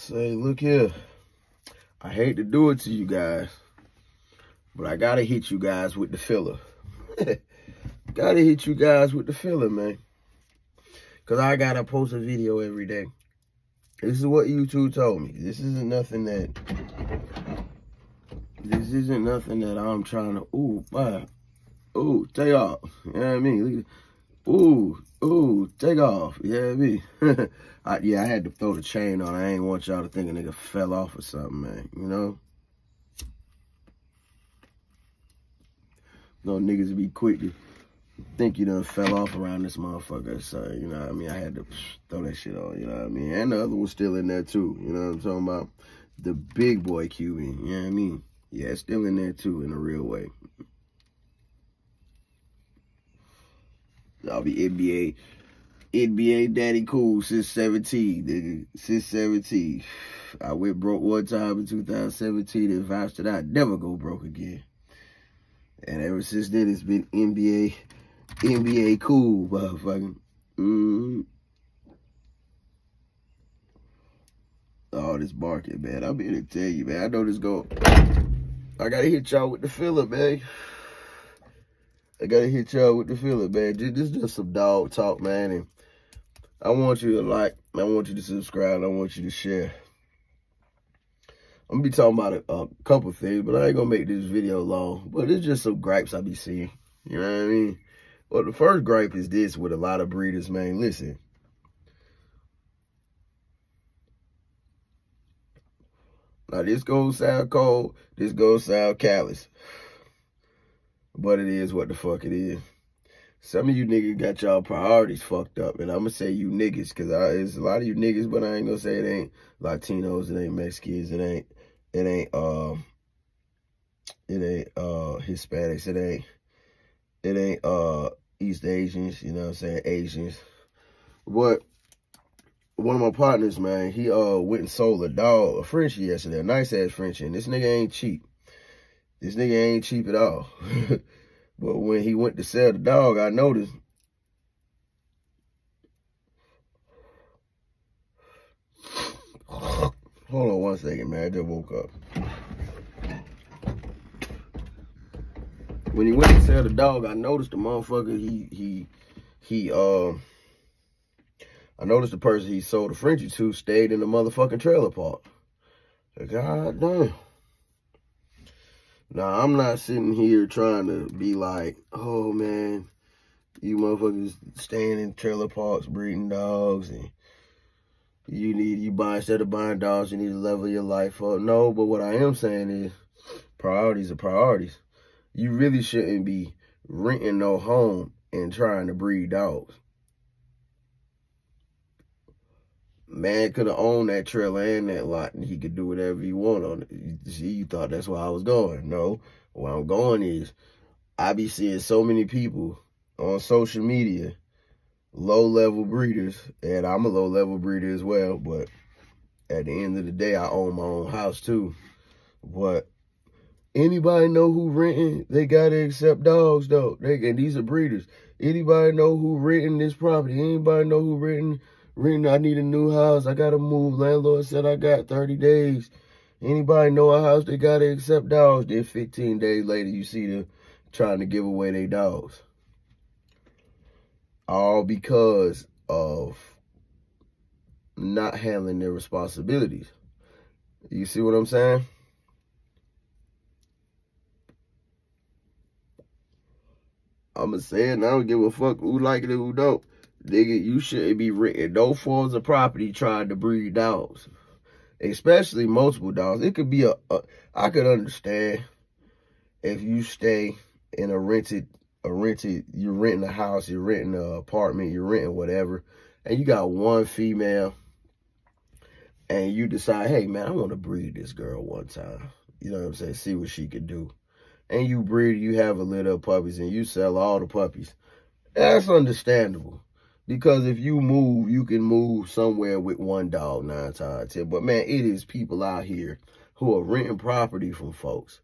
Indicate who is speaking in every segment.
Speaker 1: Say, look here. I hate to do it to you guys, but I gotta hit you guys with the filler. Gotta hit you guys with the filler, man. Because I gotta post a video every day. This is what YouTube told me. This isn't nothing that I'm trying to, take off. You know what I mean? Take off. You know what I mean? I had to throw the chain on. I ain't want y'all to think a nigga fell off or something, man. You know? No niggas be quick to think you done fell off around this motherfucker. So, you know what I mean? I had to throw that shit on, you know what I mean? And the other one's still in there too. You know what I'm talking about? The big boy Cuban, you know what I mean? Yeah, it's still in there too in a real way. I'll be NBA daddy cool since 17, nigga. Since 17. I went broke one time in 2017 and vouched that I'd never go broke again. And ever since then, it's been NBA cool, motherfucker. Oh, this barking, man. I'm here to tell you, man. I know this go. I gotta hit y'all with the filler, man. This is just some dog talk, man. And I want you to like, I want you to subscribe, I want you to share. I'm gonna be talking about a couple things, but I ain't gonna make this video long. But it's just some gripes I be seeing. You know what I mean? Well, the first gripe is this with a lot of breeders, man. Listen. Now, this gonna sound cold. This gonna sound callous. But it is what the fuck it is. Some of you niggas got y'all priorities fucked up. And I'm going to say you niggas because there's a lot of you niggas, but I ain't going to say it ain't Latinos, it ain't Mexicans, it ain't Hispanics, it ain't East Asians, you know what I'm saying, Asians. But one of my partners, man, he went and sold a Frenchie yesterday, a nice-ass Frenchie, and this nigga ain't cheap. This nigga ain't cheap at all. But when he went to sell the dog, I noticed. Hold on one second, man. I just woke up. When he went to sell the dog, I noticed the motherfucker, I noticed the person he sold the Frenchie to stayed in the motherfucking trailer park. God damn. Now, I'm not sitting here trying to be like, oh, man, you motherfuckers staying in trailer parks breeding dogs, and instead of buying dogs, you need to level your life up. No, but what I am saying is priorities are priorities. You really shouldn't be renting no home and trying to breed dogs. Man could have owned that trailer and that lot, and he could do whatever he wanted on it. See, you thought that's where I was going. No, where I'm going is I be seeing so many people on social media, low-level breeders, and I'm a low-level breeder as well, but at the end of the day, I own my own house too. But anybody know who renting? They got to accept dogs, though. And these are breeders. Anybody know who renting this property? Anybody know who renting? I need a new house. I got to move. Landlord said I got 30 days. Anybody know a house they got to accept dogs? Then 15 days later, you see them trying to give away their dogs. All because of not handling their responsibilities. You see what I'm saying? I'm going to say it, and I don't give a fuck who like it or who don't. Nigga, you shouldn't be renting no forms of property trying to breed dogs. Especially multiple dogs. It could be I could understand if you stay in you're renting a house, you're renting an apartment, you're renting whatever, and you got one female, and you decide, hey, man, I want to breed this girl one time. You know what I'm saying? See what she could do. And you breed, you have a litter of puppies, and you sell all the puppies. That's understandable. Because if you move, you can move somewhere with one dog 9 times out of 10. But, man, it is people out here who are renting property from folks.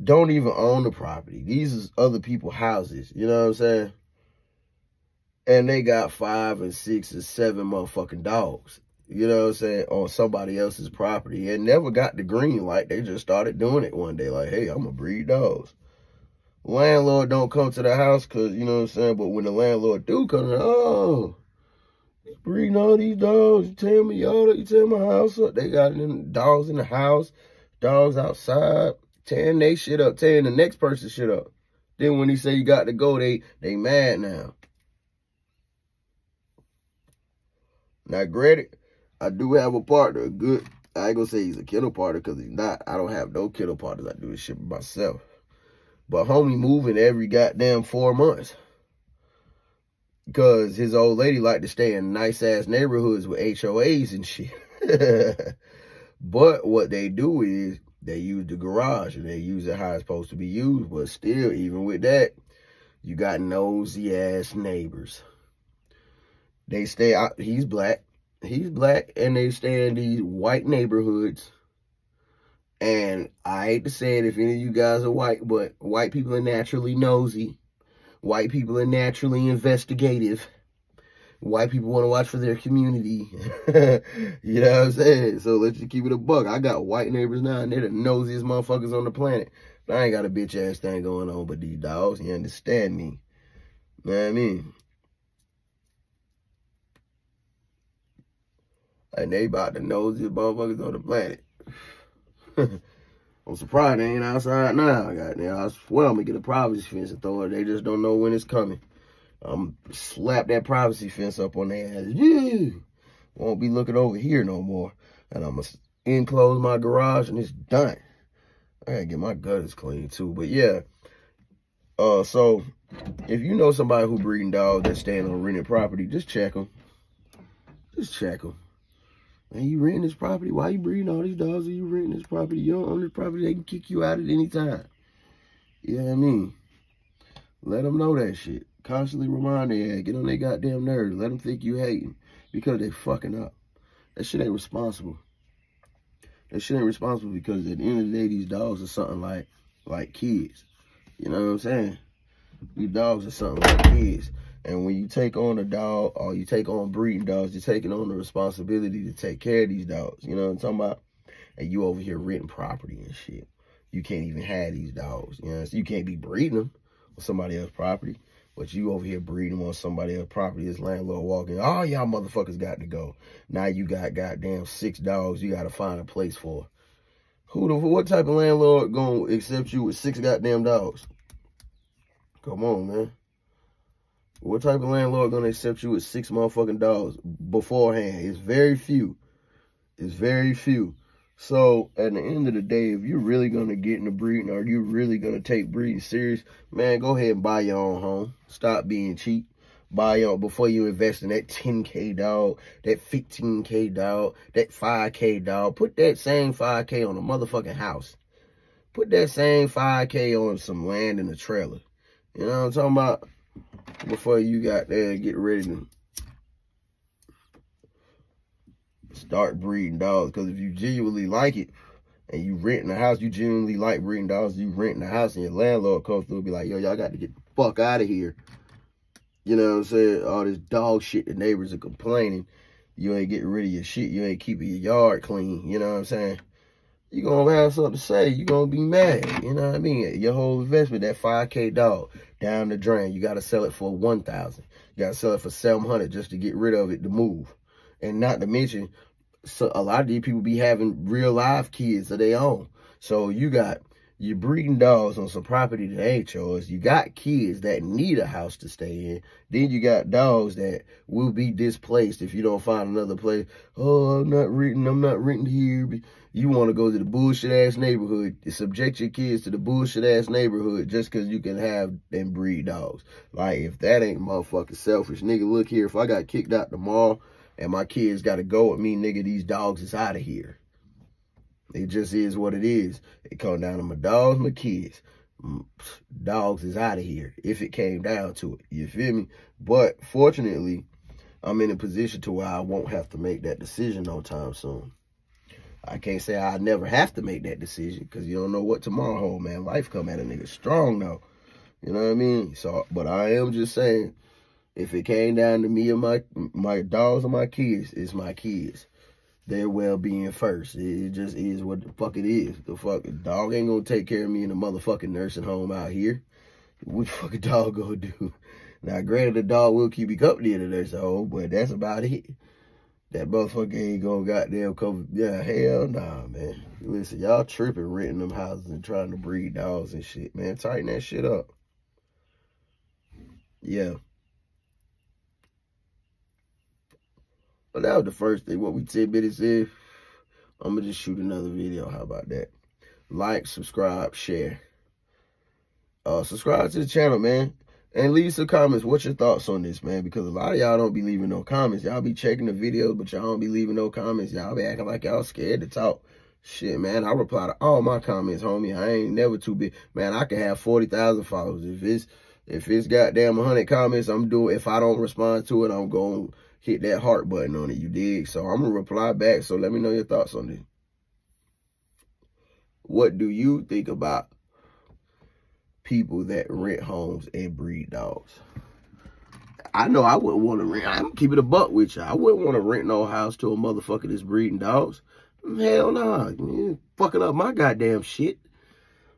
Speaker 1: Don't even own the property. These is other people's houses. You know what I'm saying? And they got 5 and 6 and 7 motherfucking dogs. you know what I'm saying, on somebody else's property and never got the green light. They just started doing it one day, like, hey, I'm gonna breed dogs. Landlord don't come to the house because, you know what I'm saying, but when the landlord do come, oh, you breeding all these dogs, you tear my house up. They got them dogs in the house, dogs outside, tearing they shit up, tearing the next person's shit up. Then when he say you got to go, they mad now. Now, granted, I do have a partner, a good, I ain't gonna say he's a kennel partner because he's not. I don't have no kennel partners. I do this shit by myself. But homie moving every goddamn 4 months. Because his old lady like to stay in nice-ass neighborhoods with HOAs and shit. But what they do is they use the garage and they use it how it's supposed to be used. But still, even with that, you got nosy-ass neighbors. They stay out. He's black. He's black, and they stay in these white neighborhoods. And I hate to say it if any of you guys are white, but white people are naturally nosy. White people are naturally investigative. White people want to watch for their community. You know what I'm saying? So let's just keep it a buck. I got white neighbors now, and they're the nosiest motherfuckers on the planet. But I ain't got a bitch-ass thing going on but these dogs. You understand me? You know what I mean? And they about the nosiest motherfuckers on the planet. I'm surprised they ain't outside now. Goddamn, I swear I'm gonna get a privacy fence and throw it. They just don't know when it's coming. I'm slap that privacy fence up on their ass. Yeah. Won't be looking over here no more. And I'm gonna enclose my garage and it's done. I gotta get my gutters clean too. But yeah. So if you know somebody who breeding dogs that's staying on rented property, just check them. Just check them. Man, you renting this property? Why you breeding all these dogs? Are you renting this property? You don't own this property. They can kick you out at any time. You know what I mean? Let them know that shit. Constantly remind their ass. Get on their goddamn nerves. Let them think you hating because they fucking up. That shit ain't responsible. That shit ain't responsible because at the end of the day, these dogs are something like kids. You know what I'm saying? These dogs are something like kids. And when you take on a dog or you take on breeding dogs, you're taking on the responsibility to take care of these dogs. You know what I'm talking about? And you over here renting property and shit. You can't even have these dogs. You know, so you can't be breeding them on somebody else's property. But you over here breeding them on somebody else's property. This landlord walking, oh, y'all motherfuckers got to go. Now you got goddamn 6 dogs you got to find a place for. What type of landlord gonna accept you with 6 goddamn dogs? Come on, man. What type of landlord gonna accept you with 6 motherfucking dogs beforehand? It's very few. It's very few. So at the end of the day, if you're really gonna get into breeding or you're really gonna take breeding serious, man, go ahead and buy your own home. Stop being cheap. Buy your own before you invest in that 10K dog, that 15K dog, that 5K dog. Put that same 5K on a motherfucking house. Put that same 5K on some land in a trailer. You know what I'm talking about? Before you got there and get ready to start breeding dogs. Because if you genuinely like it and you rent in a house, you genuinely like breeding dogs, you rent in a house and your landlord comes through and be like, yo, y'all got to get the fuck out of here. You know what I'm saying? All this dog shit, the neighbors are complaining. You ain't getting rid of your shit. You ain't keeping your yard clean. You know what I'm saying? You're going to have something to say. You're going to be mad. You know what I mean? Your whole investment, that 5K dog, down the drain. You got to sell it for $1,000. You got to sell it for $700 just to get rid of it to move. And not to mention, so a lot of these people be having real live kids of their own. So you're breeding dogs on some property that ain't yours. You got kids that need a house to stay in. Then you got dogs that will be displaced if you don't find another place. Oh, I'm not renting here. You want to go to the bullshit-ass neighborhood, subject your kids to the bullshit-ass neighborhood just because you can have and breed dogs. Like, if that ain't motherfucking selfish, nigga, look here. If I got kicked out tomorrow and my kids got to go with me, nigga, these dogs is out of here. It just is what it is. It come down to my dogs, my kids. Dogs is out of here if it came down to it. You feel me? But fortunately, I'm in a position to where I won't have to make that decision no time soon. I can't say I never have to make that decision because you don't know what tomorrow hold, man. Life come at a nigga strong though. You know what I mean? So, but I am just saying, if it came down to me and my dogs and my kids, it's my kids. their well-being first. It just is what the fuck it is. The fucking dog ain't gonna take care of me in a motherfucking nursing home out here. What the fucking dog gonna do? Now, granted, the dog will keep me company in the nursing home, but that's about it. That motherfucker ain't gonna goddamn cover. Yeah, hell nah, man. Listen, y'all tripping renting them houses and trying to breed dogs and shit, man. Tighten that shit up. Yeah. But that was the first thing. What we 10 minutes in, I'm going to just shoot another video. How about that? Like, subscribe, share. Subscribe to the channel, man. And leave some comments. What's your thoughts on this, man? Because a lot of y'all don't be leaving no comments. Y'all be checking the videos, but y'all don't be leaving no comments. Y'all be acting like y'all scared to talk. Shit, man, I reply to all my comments, homie. I ain't never too big. Man, I can have 40,000 followers. If it's goddamn 100 comments, if I don't respond to it, I'm going to hit that heart button on it, you dig? So I'm going to reply back. So let me know your thoughts on this. What do you think about people that rent homes and breed dogs? I know I wouldn't want to rent. I'm keeping a buck with you. I wouldn't want to rent no house to a motherfucker that's breeding dogs. Hell nah. Man, fucking up my goddamn shit.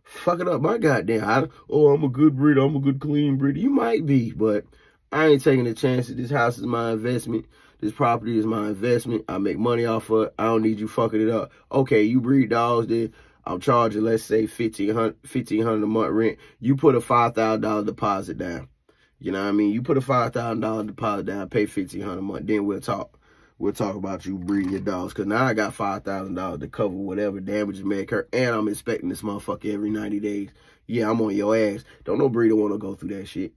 Speaker 1: Fucking up my goddamn. I'm a good breeder. I'm a good clean breeder. You might be, but I ain't taking a chance that this house is my investment. This property is my investment. I make money off of it. I don't need you fucking it up. Okay, you breed dogs, then I'm charging, let's say, $1,500 a month rent. You put a $5,000 deposit down. You know what I mean? You put a $5,000 deposit down, pay $1,500 a month. Then we'll talk. We'll talk about you breeding your dogs. Because now I got $5,000 to cover whatever damages may occur. And I'm inspecting this motherfucker every 90 days. Yeah, I'm on your ass. Don't no breeder want to go through that shit.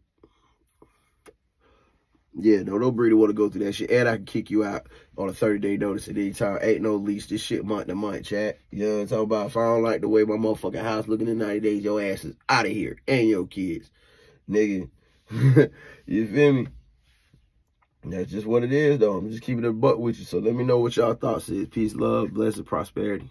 Speaker 1: Yeah, no breeder want to go through that shit. And I can kick you out on a 30-day notice at any time. Ain't no lease. This shit month to month, chat. You know what I'm talking about? If I don't like the way my motherfucking house looking in 90 days, your ass is out of here. And your kids. Nigga. You feel me? That's just what it is, though. I'm just keeping it a buck with you. So let me know what y'all thoughts is. Peace, love, blessings, prosperity.